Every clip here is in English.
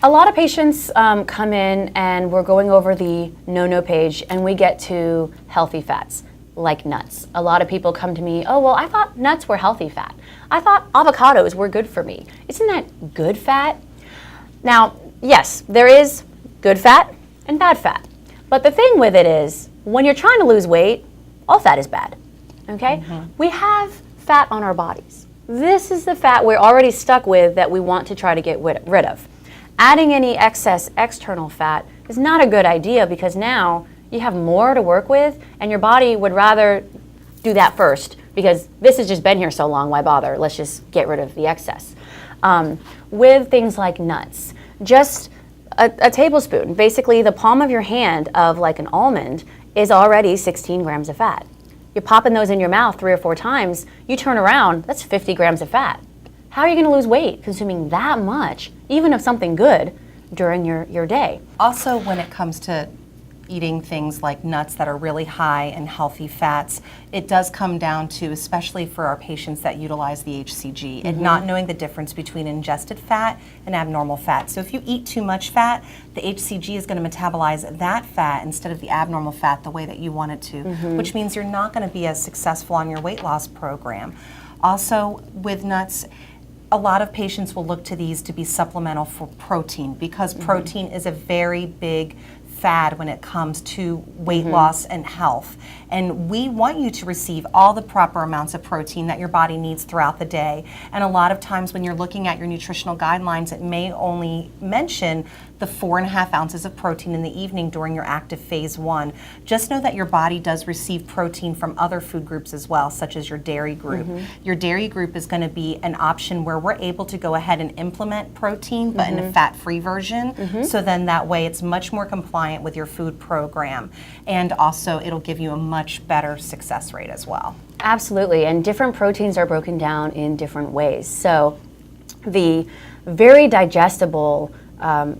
A lot of patients come in and we're going over the no-no page and we get to healthy fats like nuts. A lot of people come to me, oh, well, I thought nuts were healthy fat. I thought avocados were good for me. Isn't that good fat? Now, yes, there is good fat and bad fat. But the thing with it is, when you're trying to lose weight, all fat is bad, okay? We have fat on our bodies. This is the fat we're already stuck with that we want to try to get rid of. Adding any excess external fat is not a good idea because now you have more to work with and your body would rather do that first because this has just been here so long, why bother? Let's just get rid of the excess. With things like nuts, just a tablespoon, basically the palm of your hand of like an almond is already 16 grams of fat. You're popping those in your mouth 3 or 4 times, you turn around, that's 50 grams of fat. How are you going to lose weight consuming that much, even of something good, during your day? Also, when it comes to eating things like nuts that are really high in healthy fats, it does come down to, especially for our patients that utilize the HCG, and not knowing the difference between ingested fat and abnormal fat. So if you eat too much fat, the HCG is going to metabolize that fat instead of the abnormal fat the way that you want it to, which means you're not going to be as successful on your weight loss program. Also, with nuts, a lot of patients will look to these to be supplemental for protein because protein is a very big fad when it comes to weight loss and health. And we want you to receive all the proper amounts of protein that your body needs throughout the day. And a lot of times when you're looking at your nutritional guidelines, it may only mention the 4.5 ounces of protein in the evening during your active phase 1. Just know that your body does receive protein from other food groups as well, such as your dairy group. Your dairy group is going to be an option where we're able to go ahead and implement protein, but in a fat-free version. So then that way it's much more compliant with your food program. And also it'll give you a much better success rate as well. Absolutely, and different proteins are broken down in different ways. So the very digestible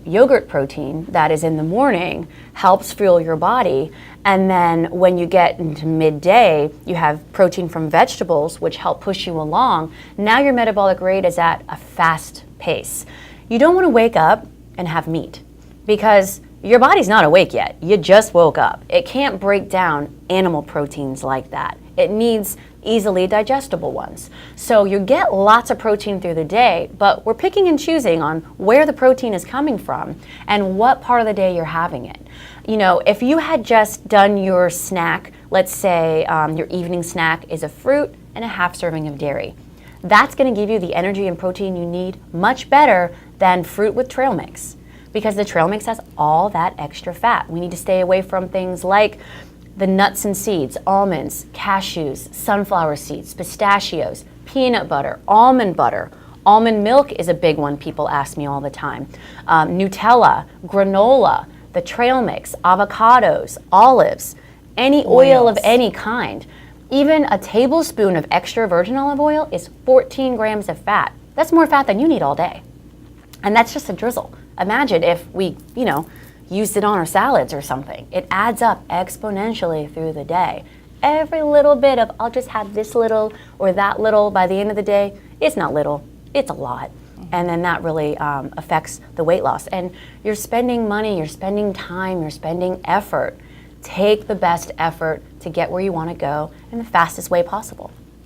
yogurt protein that is in the morning helps fuel your body, and then when you get into midday you have protein from vegetables which help push you along. Now your metabolic rate is at a fast pace. You don't want to wake up and have meat because your body's not awake yet. You just woke up. It can't break down animal proteins like that. It needs easily digestible ones. So you get lots of protein through the day, but we're picking and choosing on where the protein is coming from and what part of the day you're having it. You know, if you had just done your snack, let's say your evening snack is a fruit and a half serving of dairy. That's going to give you the energy and protein you need much better than fruit with trail mix, because the trail mix has all that extra fat. We need to stay away from things like the nuts and seeds, almonds, cashews, sunflower seeds, pistachios, peanut butter, almond butter. Almond milk is a big one people ask me all the time. Nutella, granola, the trail mix, avocados, olives, any oil of any kind. Even a tablespoon of extra virgin olive oil is 14 grams of fat. That's more fat than you need all day. And that's just a drizzle. Imagine if we, used it on our salads or something. It adds up exponentially through the day. Every little bit of, I'll just have this little or that little, by the end of the day, it's not little, it's a lot. And then that really affects the weight loss. And you're spending money, you're spending time, you're spending effort. Take the best effort to get where you want to go in the fastest way possible.